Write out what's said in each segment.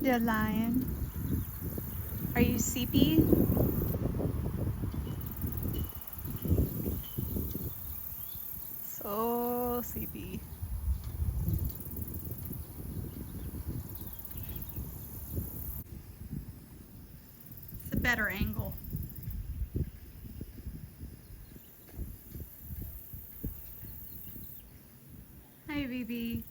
The lion. Are you sleepy? So sleepy. It's a better angle. Hi, BB.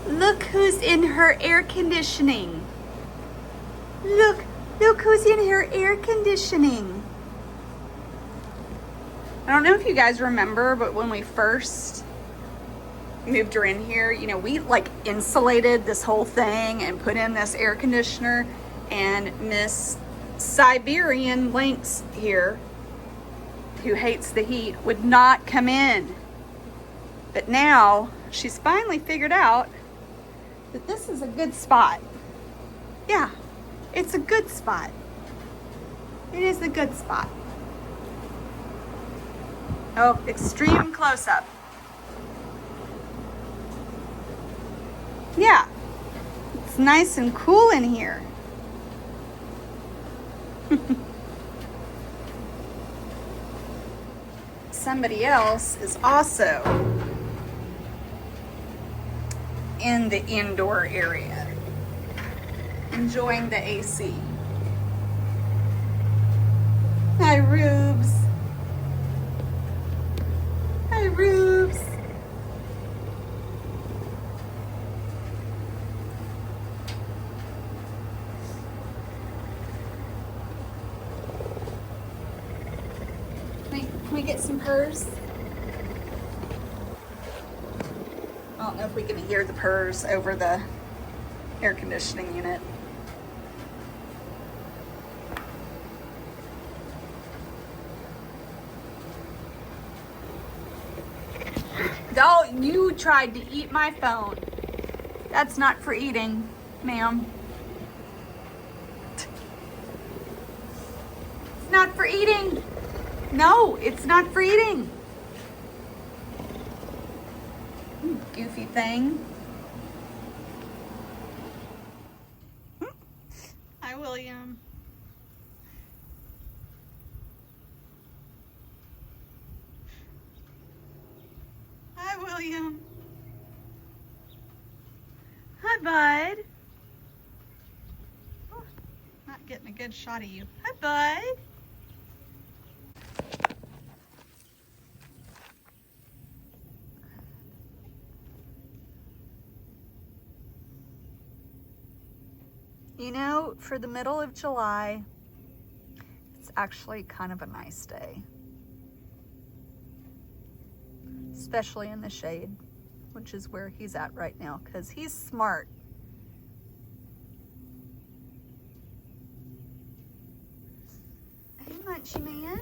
Look who's in her air conditioning. Look who's in her air conditioning. I don't know if you guys remember, but when we first moved her in here, you know, we like insulated this whole thing and put in this air conditioner, and Miss Siberian Lynx here, who hates the heat, would not come in. But now she's finally figured out that this is a good spot. Yeah, it's a good spot. It is a good spot. Oh, extreme close-up. Yeah, it's nice and cool in here. Somebody else is also in the indoor area, enjoying the AC. Hi, Rubes. Hi, Rubes. Can we get some purrs? I don't know if we can hear the purrs over the air conditioning unit. Oh, you tried to eat my phone. That's not for eating, ma'am. It's not for eating. No, it's not for eating. Goofy thing. Hi, William. Hi, William. Hi, bud. Oh, not getting a good shot of you. Hi, bud. You know, for the middle of July, it's actually kind of a nice day. Especially in the shade, which is where he's at right now, because he's smart. Hey, Munchy Man.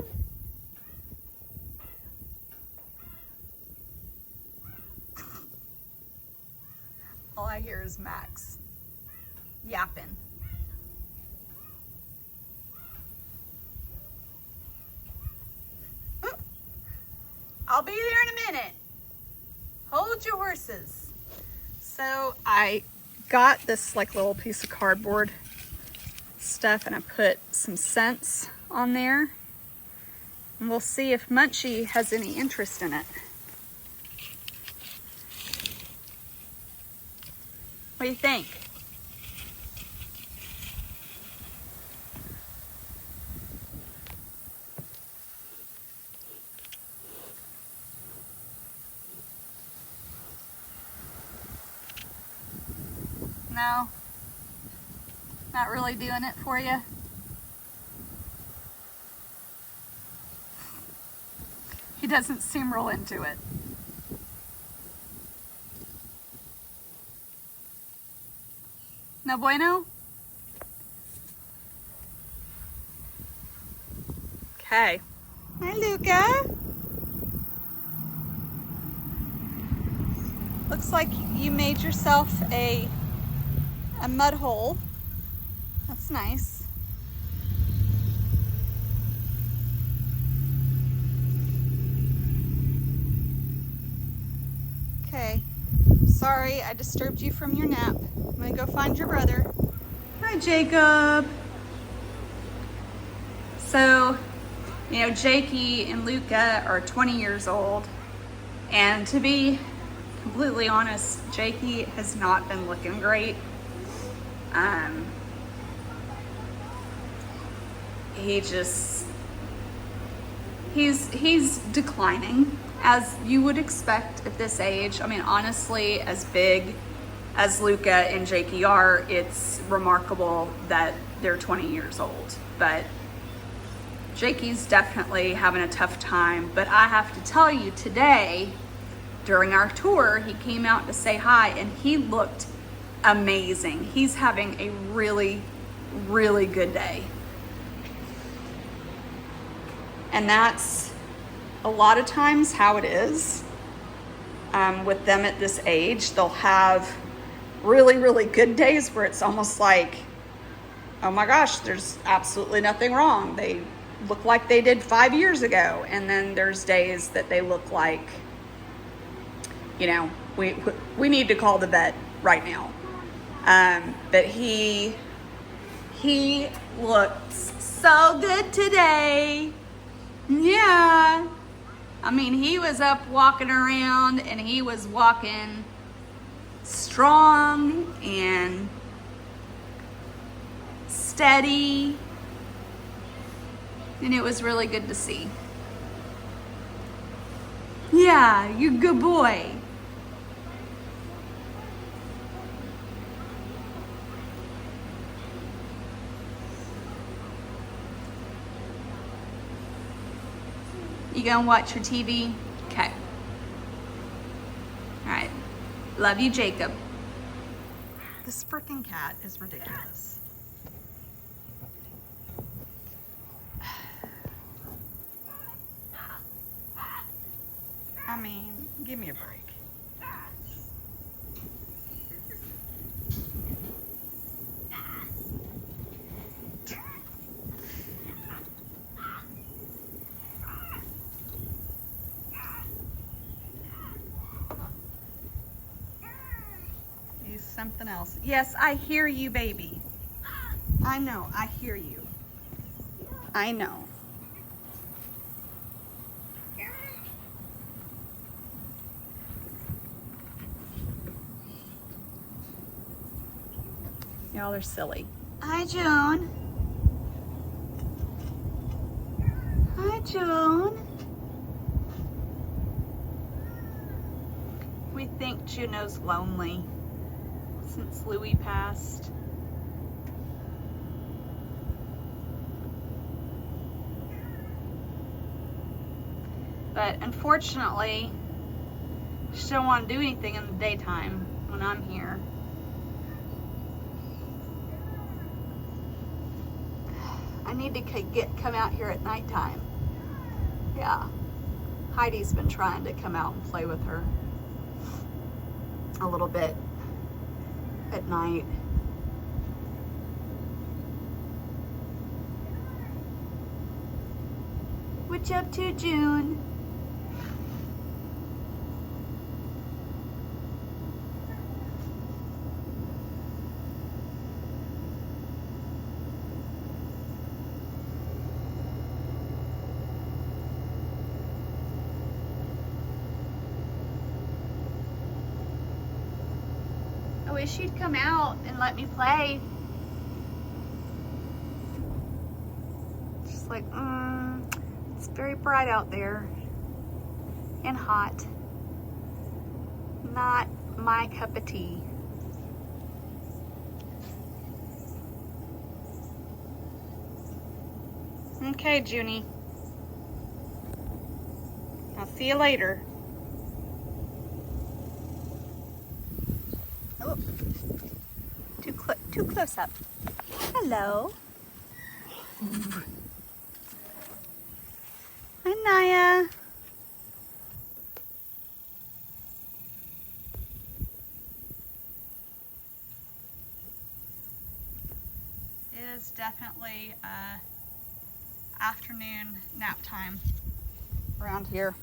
All I hear is Max yapping. I'll be there in a minute. Hold your horses. So I got this like little piece of cardboard stuff, and I put some scents on there, and we'll see if Munchie has any interest in it. What do you think? No, not really doing it for you. He doesn't seem real into it. No bueno? Okay. Hi, Luca. Looks like you made yourself a mud hole. That's nice. Sorry, I disturbed you from your nap. I'm gonna go find your brother. Hi, Jacob. So, you know, Jakey and Luca are 20 years old. And to be completely honest, Jakey has not been looking great. He's declining, as you would expect at this age. I mean, honestly, as big as Luca and Jakey are, it's remarkable that they're 20 years old. But Jakey's definitely having a tough time. But I have to tell you, today, during our tour, he came out to say hi and he looked amazing. He's having a really, really good day. And that's a lot of times how it is with them at this age. They'll have really, really good days where it's almost like, oh my gosh, there's absolutely nothing wrong. They look like they did 5 years ago. And then there's days that they look like, you know, we need to call the vet right now. But he looks so good today. Yeah. I mean, he was up walking around and he was walking strong and steady. And it was really good to see. Yeah, you're a good boy. You gonna watch your TV? Okay. All right. Love you, Jacob. This freaking cat is ridiculous. I mean, give me a break. He's something else. Yes, I hear you, baby. I know, I hear you. I know. Y'all are silly. Hi, June. Hi, June. We think Juno's lonely since Louie passed. But unfortunately, she don't want to do anything in the daytime when I'm here. I need to come out here at nighttime. Yeah. Heidi's been trying to come out and play with her a little bit at night. What you up to, June? I wish you'd come out and let me play. Just like, it's very bright out there and hot. Not my cup of tea. Okay, Junie. I'll see you later. Oh, too close up. Hello. Hi, Naya. It is definitely afternoon nap time around here.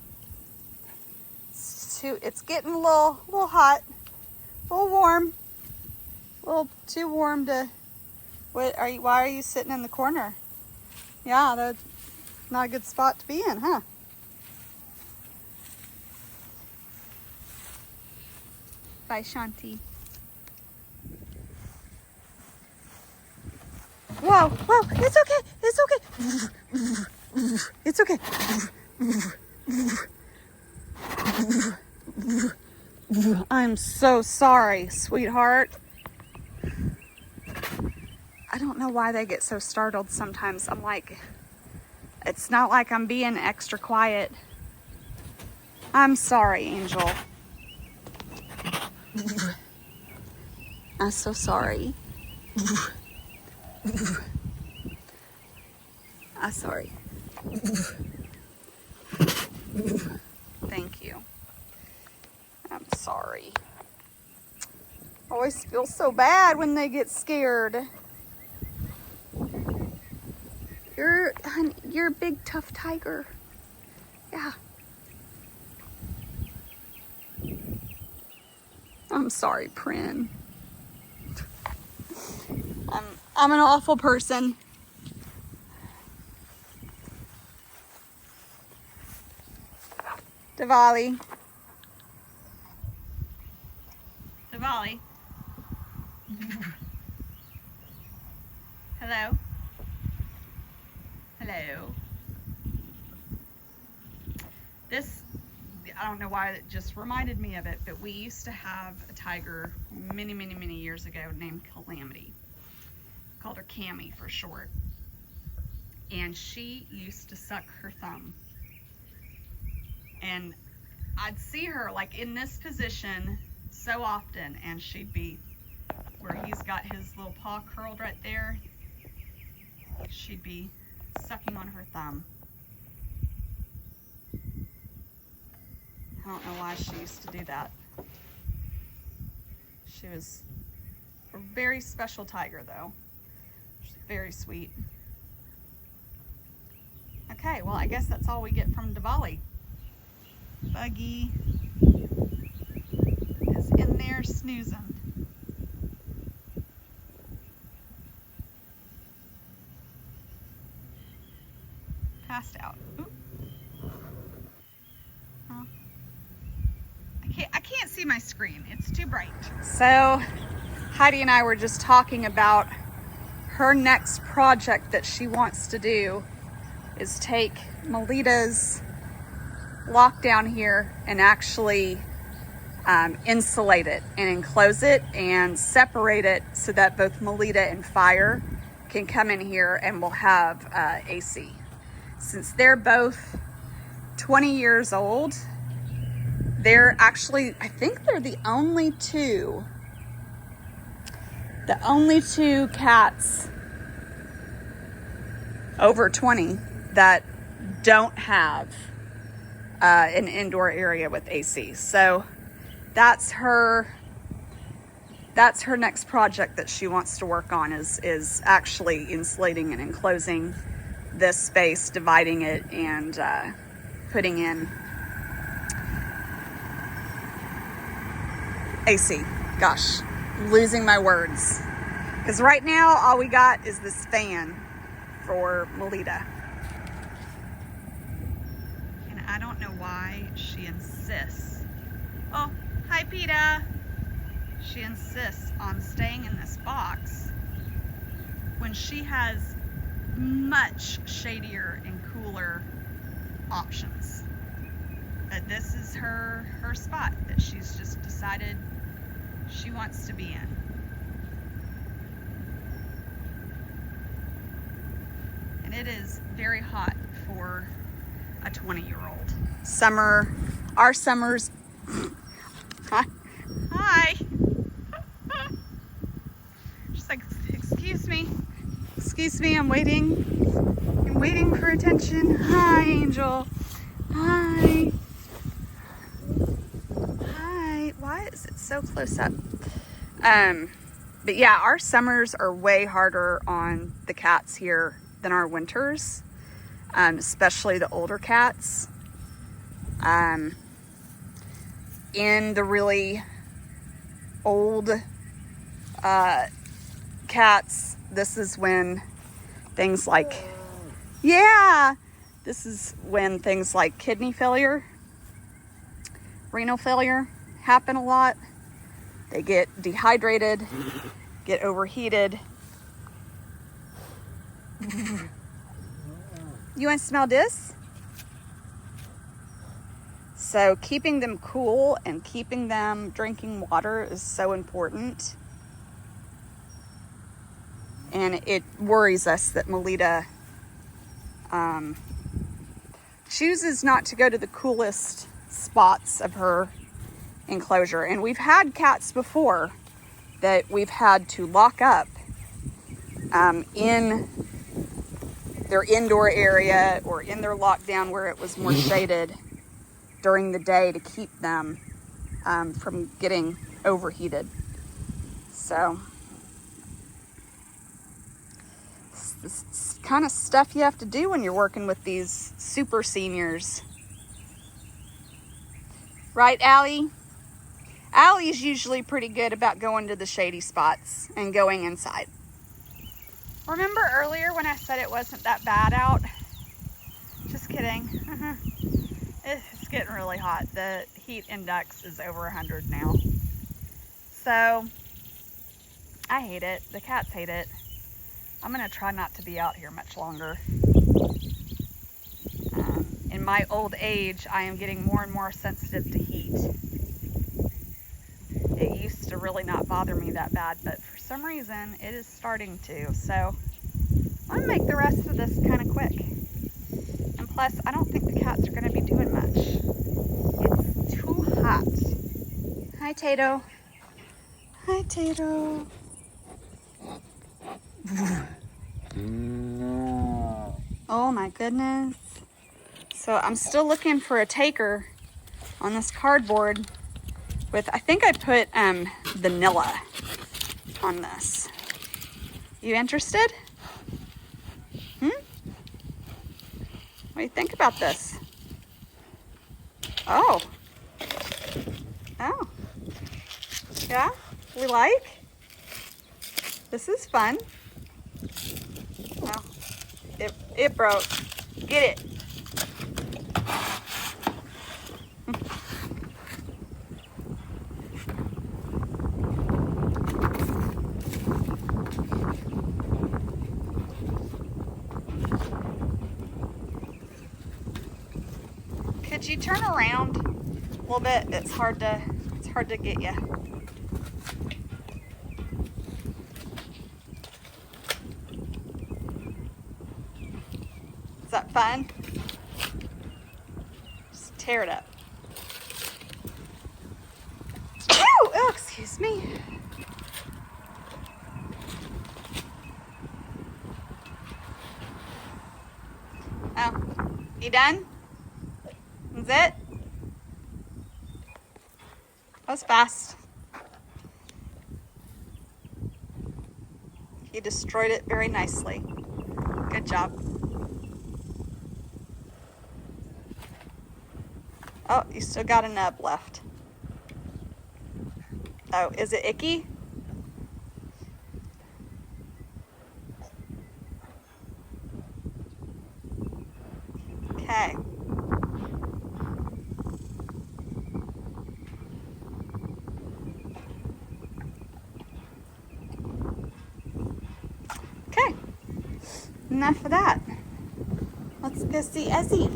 It's getting a little hot. A little warm. A little too warm to... Why are you sitting in the corner? Yeah, that's not a good spot to be in, huh? Bye, Shanti. Whoa, whoa, it's okay, it's okay. It's okay. I'm so sorry, sweetheart. I don't know why they get so startled sometimes. I'm like, it's not like I'm being extra quiet. I'm sorry, Angel. I'm so sorry. I'm sorry. Thank you. I'm sorry. I always feel so bad when they get scared. You're a big tough tiger. Yeah. I'm sorry, Prin. I'm an awful person. Diwali. Diwali. Hello. Hello. This, I don't know why it just reminded me of it, but we used to have a tiger many, many, many years ago named Calamity. Called her Cammy for short. And she used to suck her thumb. And I'd see her like in this position so often, and she'd be where he's got his little paw curled right there. She'd be sucking on her thumb. I don't know why she used to do that. She was a very special tiger though. She's very sweet. Okay, well I guess that's all we get from Diwali. Buggy is in there snoozing. Passed out. Oop. Huh. I can't see my screen. It's too bright. So Heidi and I were just talking about her next project that she wants to do is take Melita's lockdown here and actually insulate it and enclose it and separate it so that both Melita and Fire can come in here and we'll have AC. Since they're both 20 years old, they're actually, I think they're the only two cats over 20 that don't have an indoor area with AC. So that's her next project that she wants to work on is actually insulating and enclosing this space, dividing it, and putting in AC. Gosh, I'm losing my words. Because right now, all we got is this fan for Melita. And I don't know why she insists. Oh, hi, PETA. She insists on staying in this box when she has much shadier and cooler options. But this is her spot that she's just decided she wants to be in. And it is very hot for a 20-year-old. Our summers. Hi. She's like, excuse me, I'm waiting for attention. Hi, Angel. Hi. Why is it so close up? But yeah, our summers are way harder on the cats here than our winters, especially the older cats. In the really old cats, this is when things like, yeah, this is when things like kidney failure, renal failure happen a lot. They get dehydrated, get overheated. You want to smell this? So keeping them cool and keeping them drinking water is so important. And it worries us that Melita chooses not to go to the coolest spots of her enclosure. And we've had cats before that we've had to lock up in their indoor area or in their lockdown where it was more shaded during the day to keep them from getting overheated. So it's kind of stuff you have to do when you're working with these super seniors. Right, Allie? Allie's usually pretty good about going to the shady spots and going inside. Remember earlier when I said it wasn't that bad out? Just kidding. It's getting really hot. The heat index is over 100 now. So, I hate it. The cats hate it. I'm going to try not to be out here much longer. In my old age, I am getting more and more sensitive to heat. It used to really not bother me that bad, but for some reason, it is starting to. So, I'm going to make the rest of this kind of quick. And plus, I don't think the cats are going to be doing much. It's too hot. Hi, Tato. Hi, Tato. Oh my goodness. So I'm still looking for a taker on this cardboard with, I think I put vanilla on this. You interested? What do you think about this? Oh. Oh. Yeah? We like? This is fun. Oh. It broke. Get it. Could you turn around a little bit? It's hard to get you. Is that fun? Just tear it up. Oh, excuse me. Oh, you done? Is it? That was fast. You destroyed it very nicely. Good job. Oh, you still got a nub left. Oh, is it icky? Okay. Okay. Enough of that. Let's go see Ezzy.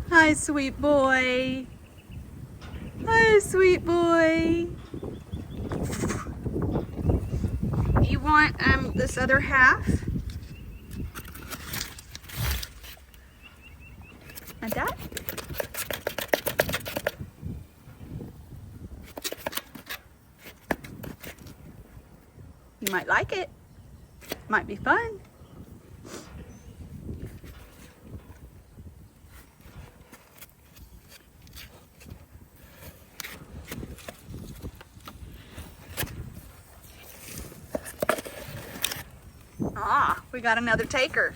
Hi, sweet boy. Hi, sweet boy. You want this other half? And that? You might like it. Might be fun. Ah, we got another taker.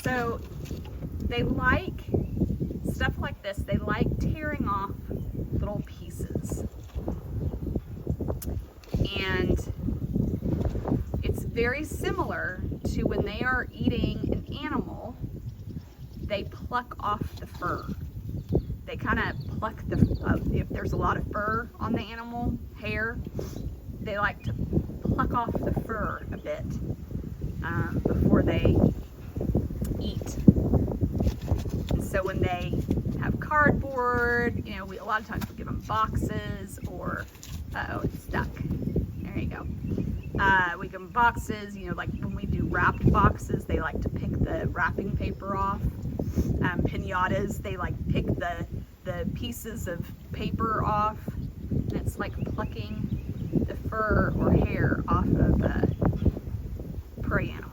So they like stuff like this. They like tearing off little pieces. And it's very similar to when they are eating an animal, they pluck off the fur. They kind of pluck if there's a lot of fur on the animal, hair, they like to pluck off the fur a bit before they eat. And so when they have cardboard, you know, a lot of times we give them boxes, or, uh-oh, it's stuck. There you go. We give them boxes, you know, like when we do wrapped boxes, they like to pick the wrapping paper off. Pinatas, they like pick the pieces of paper off, and it's like plucking the fur or hair off of a prey animal.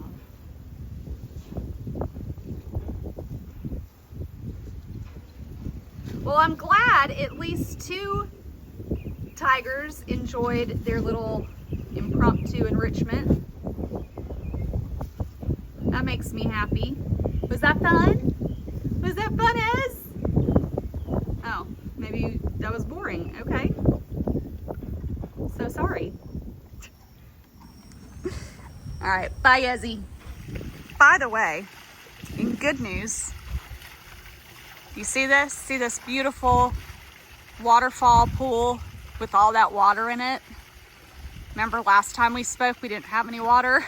Well, I'm glad at least 2 tigers enjoyed their little impromptu enrichment. That makes me happy. Was that fun? Was that fun, Ez? Oh, maybe that was boring. Okay. So sorry. All right, bye, Ezzy. By the way, in good news, you see this? See this beautiful waterfall pool with all that water in it? Remember last time we spoke, we didn't have any water?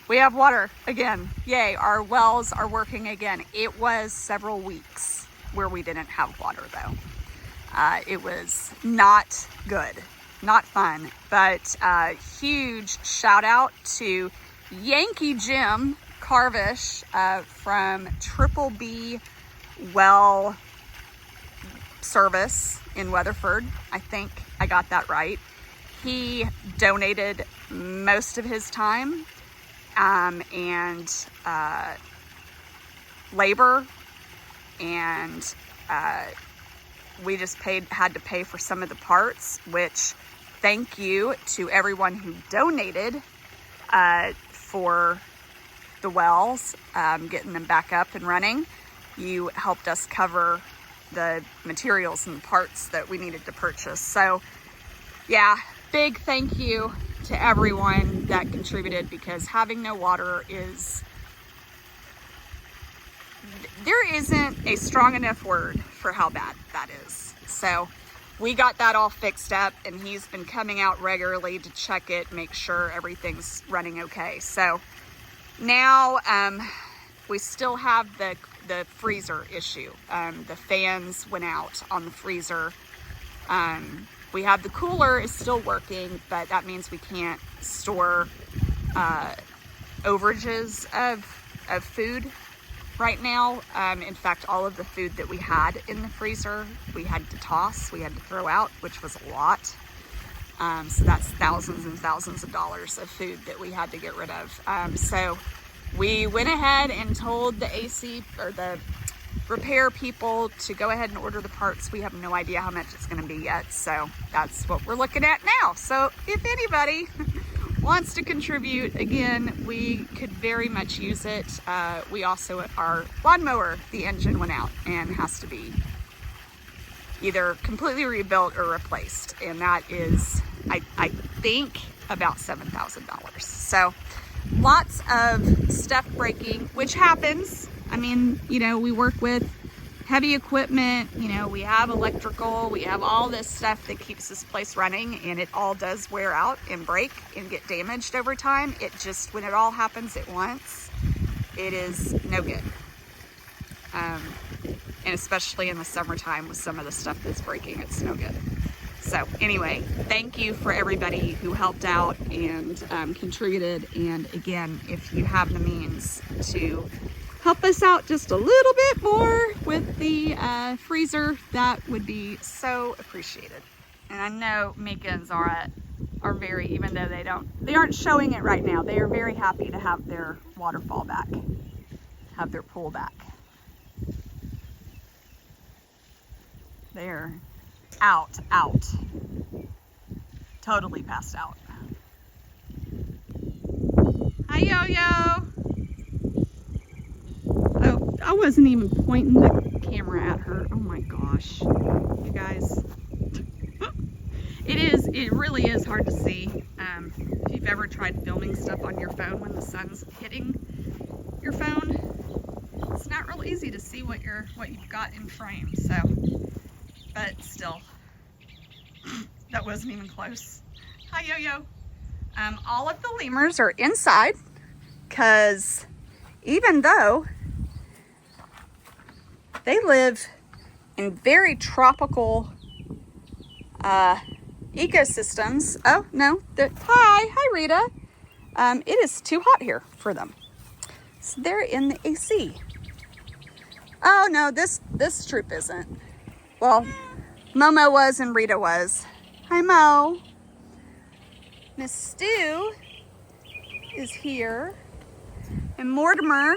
We have water again. Yay, our wells are working again. It was several weeks where we didn't have water though. It was not good, not fun, but huge shout out to Yankee Jim Carvish from Triple B Well Service in Weatherford. I think I got that right. He donated most of his time and labor, and we just had to pay for some of the parts, which thank you to everyone who donated for the wells, getting them back up and running. You helped us cover the materials and the parts that we needed to purchase. So yeah, big thank you to everyone that contributed, because having no water there isn't a strong enough word for how bad that is. So we got that all fixed up, and he's been coming out regularly to check it, make sure everything's running okay. So now we still have the freezer issue. The fans went out on the freezer. We have the cooler is still working, but that means we can't store overages of food right now. In fact, all of the food that we had in the freezer, we had to toss, we had to throw out, which was a lot. So that's thousands and thousands of dollars of food that we had to get rid of. So we went ahead and told the AC or the repair people to go ahead and order the parts. We have no idea how much it's going to be yet, so that's what we're looking at now. So if anybody wants to contribute, again, we could very much use it. We also, our lawnmower, the engine went out and has to be either completely rebuilt or replaced, and that is, I think, about $7,000. So lots of stuff breaking, which happens. I mean, you know, we work with heavy equipment, you know, we have electrical, we have all this stuff that keeps this place running, and it all does wear out and break and get damaged over time. It just, when it all happens at once, it is no good. And especially in the summertime with some of the stuff that's breaking, it's no good. So anyway, thank you for everybody who helped out and contributed. And again, if you have the means to help us out just a little bit more with the freezer, that would be so appreciated. And I know Mika and Zara are very, even though they aren't showing it right now, they are very happy to have their waterfall back, have their pool back. They're out. Totally passed out. Hi, Yo-Yo. Oh, I wasn't even pointing the camera at her. Oh my gosh, you guys. It really is hard to see. If you've ever tried filming stuff on your phone when the sun's hitting your phone, it's not real easy to see what you've got in frame. So, but still, that wasn't even close. Hi, Yo-Yo. All of the lemurs are inside because even though they live in very tropical ecosystems. Oh, no. Hi, Rita. It is too hot here for them. So they're in the AC. Oh, no, this troop isn't. Well, Momo was and Rita was. Hi, Mo. Miss Stu is here. And Mortimer,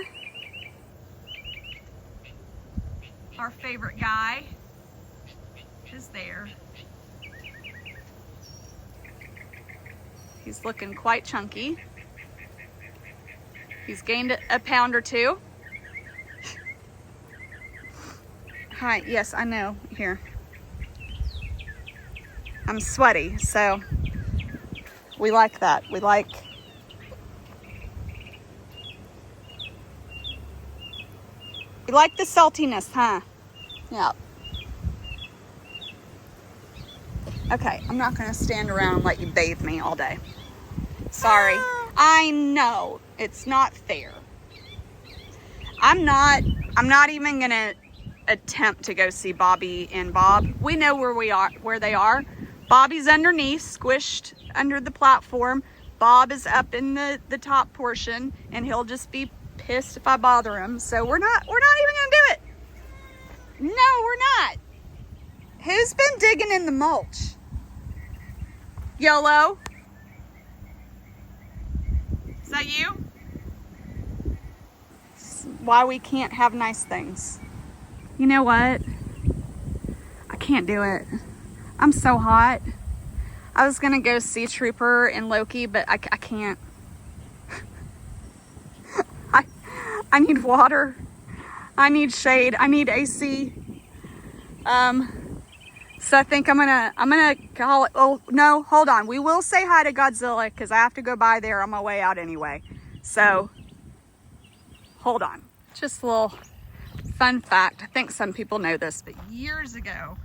our favorite guy, is there. He's looking quite chunky. He's gained a pound or two. Hi, yes, I know. Here. I'm sweaty, so we like that. We like the saltiness, huh? Yeah. Okay, I'm not gonna stand around and let you bathe me all day. Sorry. I know, it's not fair. I'm not even gonna attempt to go see Bobby and Bob. We know where they are. Bobby's underneath, squished under the platform. Bob is up in the top portion, and he'll just be pissed if I bother him. So we're not even gonna do it. No, we're not. Who's been digging in the mulch? YOLO? Is that you? It's why we can't have nice things. You know what? I can't do it. I'm so hot. I was gonna go see Trooper and Loki, but I can't. I need water. I need shade. I need AC. So I think I'm gonna call it. Oh no, hold on. We will say hi to Godzilla because I have to go by there on my way out anyway. So hold on. Just a little fun fact. I think some people know this, but years ago,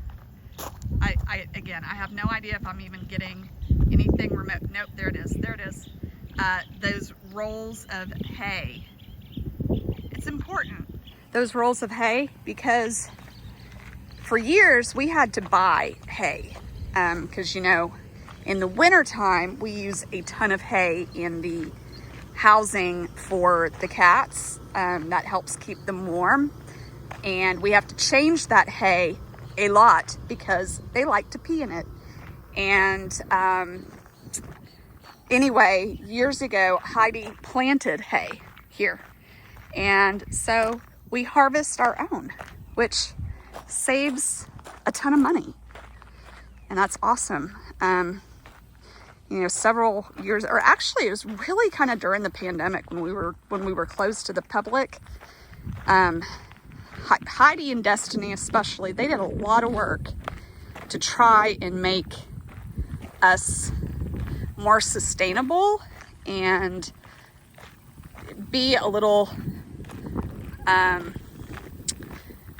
I have no idea if I'm even getting anything remote. Nope, there it is. There it is. Those rolls of hay. It's important. Those rolls of hay, because for years we had to buy hay because you know, in the winter time we use a ton of hay in the housing for the cats. That helps keep them warm, and we have to change that hay a lot because they like to pee in it. And anyway, years ago Heidi planted hay here, and so we harvest our own, which saves a ton of money, and that's awesome. You know, several years, or actually it was really kind of during the pandemic when we were closed to the public. Heidi and Destiny especially, they did a lot of work to try and make us more sustainable and be a little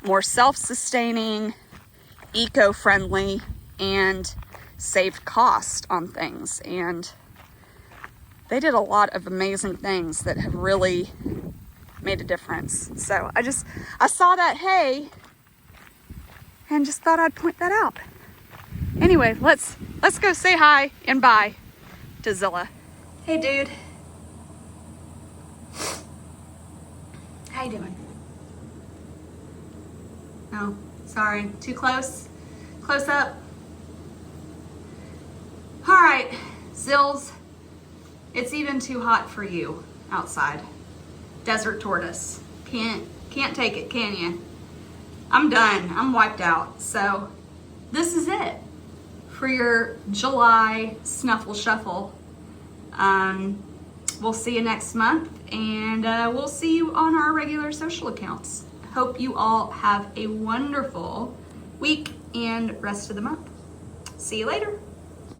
more self-sustaining, eco-friendly, and save cost on things. And they did a lot of amazing things that have really made a difference. So I saw that hay and just thought I'd point that out. Anyway, let's go say hi and bye to Zilla. Hey, dude. How you doing? Oh, sorry, too close? Close up? All right, Zills, it's even too hot for you outside. Desert tortoise, can't take it, can you? I'm done, I'm wiped out. So this is it for your July Snuffle Shuffle. We'll see you next month, and we'll see you on our regular social accounts. Hope you all have a wonderful week and rest of the month. See you later.